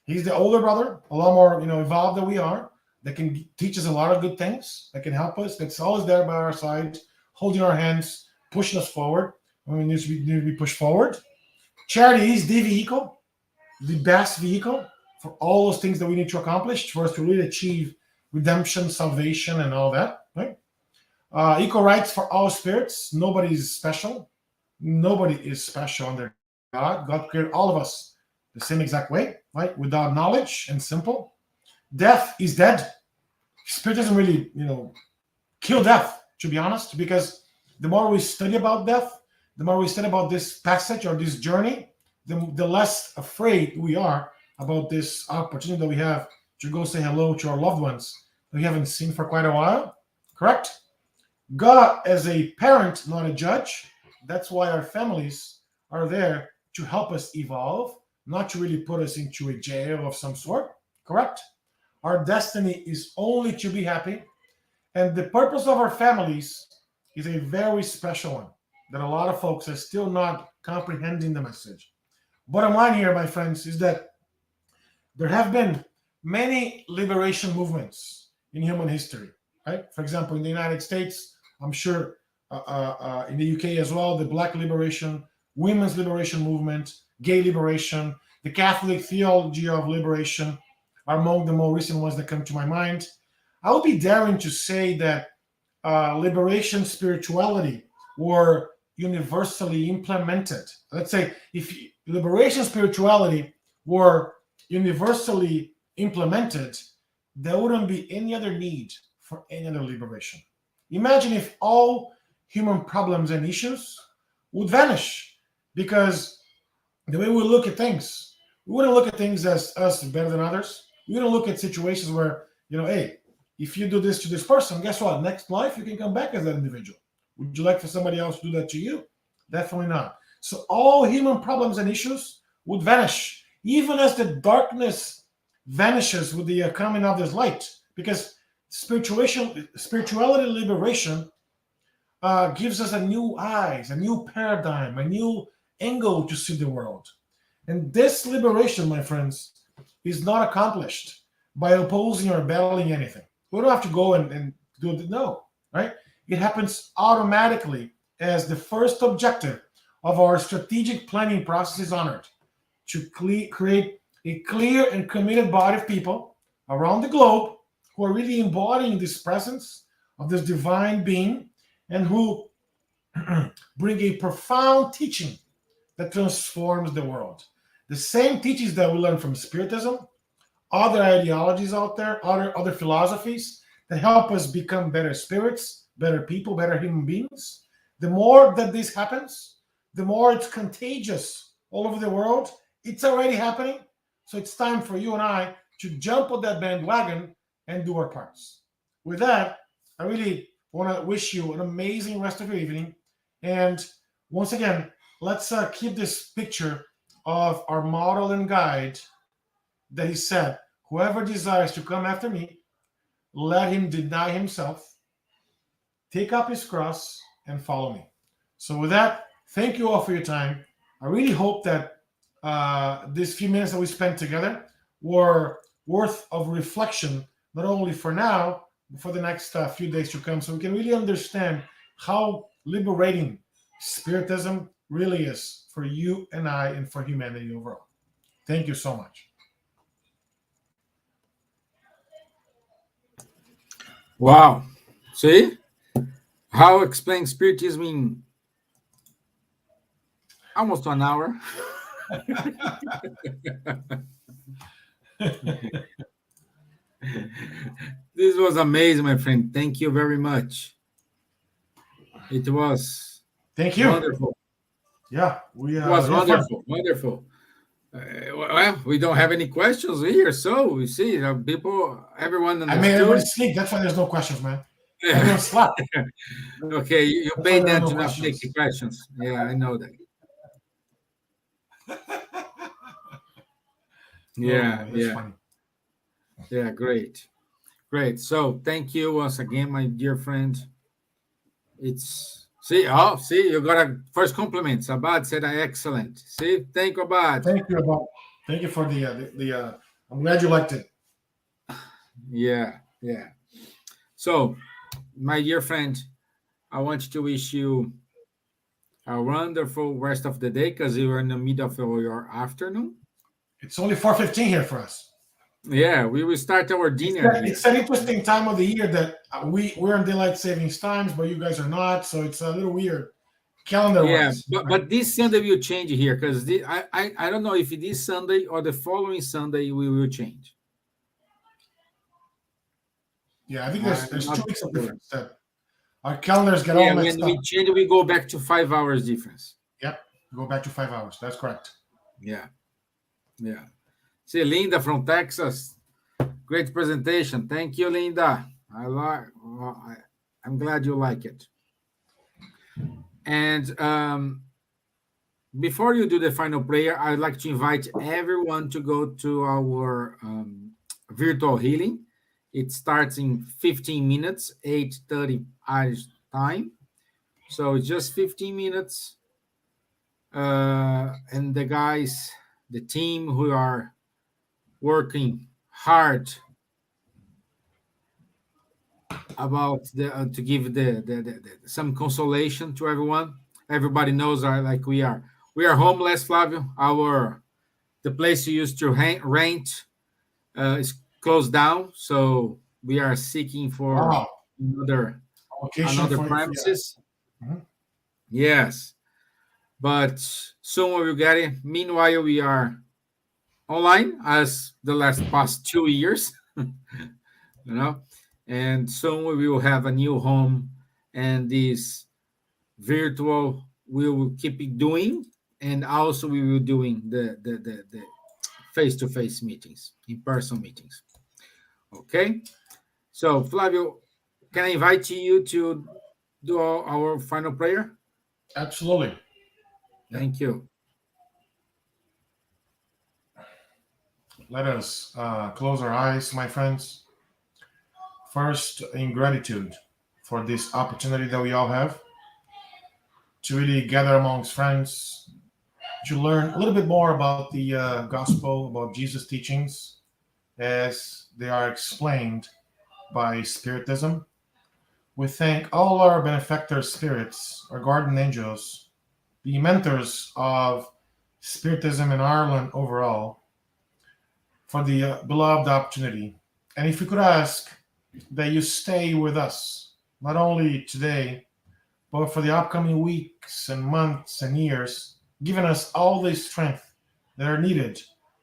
He's the older brother, a lot more evolved than we are, that can teach us a lot of good things, that can help us, that's always there by our side, holding our hands, pushing us forward when we need to be pushed forward. Charity is the vehicle, the best vehicle for all those things that we need to accomplish for us to really achieve redemption, salvation, and all that. Right? Equal rights for all spirits. Nobody is special. Nobody is special under God. God created all of us the same exact way, right? Without knowledge and simple. Death is dead. Spirit doesn't really, kill death, to be honest, because the more we study about death, the more we study about this passage or this journey, the less afraid we are about this opportunity that we have to go say hello to our loved ones that we haven't seen for quite a while. Correct? God as a parent, not a judge. That's why our families are there to help us evolve, not to really put us into a jail of some sort. Correct? Our destiny is only to be happy. And the purpose of our families is a very special one that a lot of folks are still not comprehending the message. Bottom line here, my friends, is that there have been many liberation movements in human history, right? For example, in the United States, I'm sure in the UK as well, the Black liberation, women's liberation movement, gay liberation, the Catholic theology of liberation are among the more recent ones that come to my mind. I would be daring to say that liberation spirituality were universally implemented. Let's say if liberation spirituality were universally implemented, there wouldn't be any other need for any other liberation. Imagine if all human problems and issues would vanish, because the way we look at things, we wouldn't look at things as us better than others. We wouldn't look at situations where, hey, if you do this to this person, guess what? Next life, you can come back as that individual. Would you like for somebody else to do that to you? Definitely not. So all human problems and issues would vanish, even as the darkness vanishes with the coming of this light, because spirituality liberation gives us a new eyes, a new paradigm, a new angle to see the world. And this liberation, my friends, is not accomplished by opposing or battling anything. We don't have to go and do it. No, right? It happens automatically as the first objective of our strategic planning process is honored, to create a clear and committed body of people around the globe who are really embodying this presence of this divine being and who bring a profound teaching that transforms the world. The same teachings that we learn from Spiritism, other ideologies out there, other philosophies that help us become better spirits, better people, better human beings. The more that this happens, the more it's contagious all over the world. It's already happening. So it's time for you and I to jump on that bandwagon and do our parts. With that, I really want to wish you an amazing rest of your evening. And once again, let's keep this picture of our model and guide that he said, whoever desires to come after me, let him deny himself, take up his cross, and follow me. So, with that, thank you all for your time. I really hope that these few minutes that we spent together were worth of reflection, not only for now, but for the next few days to come, so we can really understand how liberating Spiritism really is for you and I and for humanity overall. Thank you so much. Wow. See? How explain Spiritism in almost 1 hour? This was amazing, my friend. Thank you very much. It was Thank you. wonderful. Yeah, It was we had fun. wonderful. Wonderful. Well, we don't have any questions here, so we see people, everyone I made everybody understood. sleep. That's why there's no questions, man. Everyone slept. Okay, you That's why paid there are them no to not make the questions. questions. Yeah, I know that. Oh, Yeah, that's yeah, funny. yeah. Great, great. So thank you once again, my dear friend. It's see, you got a first compliment. Abad said I excellent. See, thank you, Abad. Thank you about. Thank you for the. I'm glad you liked it. Yeah, yeah. So, my dear friend, I want to wish you a wonderful rest of the day because you are in the middle of your afternoon. It's only 4:15 here for us. Yeah, we will start our dinner It's here. an interesting time of the year that we're in daylight savings times, but you guys are not. So it's a little weird calendar Yeah, wise. but Right? this Sunday will change here because I don't know if this Sunday or the following Sunday we will change. Yeah, I think I'm there's not 2 weeks of sure. difference that our calendars get all Yeah, messed when up. we change, we go back to 5 hours difference. Yep, go back to 5 hours. That's correct. Yeah, yeah. See, Linda from Texas, great presentation. Thank you, Linda. I like. I'm glad you like it. And before you do the final prayer, I'd like to invite everyone to go to our virtual healing. It starts in 15 minutes, 8:30 Irish time. So it's just 15 minutes. And the guys, the team who are working hard about to give some consolation to everyone. Everybody knows like we are homeless, Flavio. Our the place you used to rent is closed down, so we are seeking for Wow. another Location another for yeah. premises. Mhm. Yes, but soon we will get it. Meanwhile, we are online as the last past 2 years, you know, and soon we will have a new home, and this virtual we will keep it doing, and also we will doing the face-to-face meetings, in-person meetings. Okay, so Flavio, can I invite you to do our final prayer? Absolutely. Yeah. Thank you. Let us close our eyes, my friends. First, in gratitude for this opportunity that we all have to really gather amongst friends, to learn a little bit more about the gospel, about Jesus' teachings as they are explained by Spiritism. We thank all our benefactor spirits, our guardian angels, the mentors of Spiritism in Ireland overall, for the beloved opportunity. And if we could ask that you stay with us, not only today, but for the upcoming weeks and months and years, giving us all the strength that are needed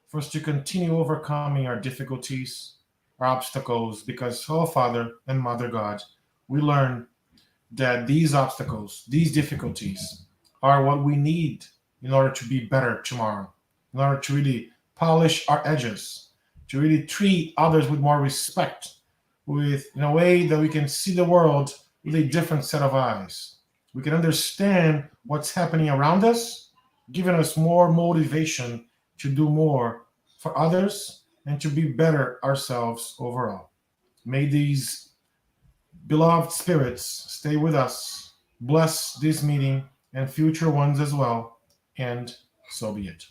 for us to continue overcoming our difficulties, our obstacles, because, oh Father and Mother God, we learn that these obstacles, these difficulties, are what we need in order to be better tomorrow, in order to really polish our edges, to really treat others with more respect, with in a way that we can see the world with a different set of eyes. We can understand what's happening around us, giving us more motivation to do more for others and to be better ourselves overall. May these beloved spirits stay with us bless this meeting and future ones as well. And so be it.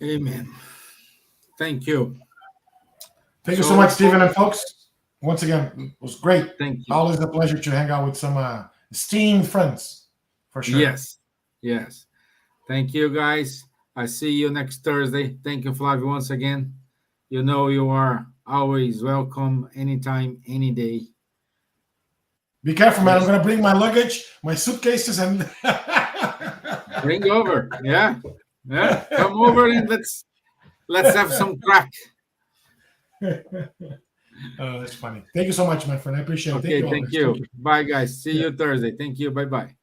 Amen. Thank you. Thank you so much, Stephen. And folks, once again, it was great. Thank you. Always a pleasure to hang out with some esteemed friends, for sure. Yes. Yes. Thank you, guys. I see you next Thursday. Thank you, Flavio, once again. You know you are always welcome anytime, any day. Be careful, man. I'm going to bring my luggage, my suitcases, and bring over. Yeah. Yeah. Come over and let's have some crack. That's funny. Thank you so much, my friend. I appreciate it. Okay, thank you. Bye, guys. See you Thursday. Thank you. Bye-bye.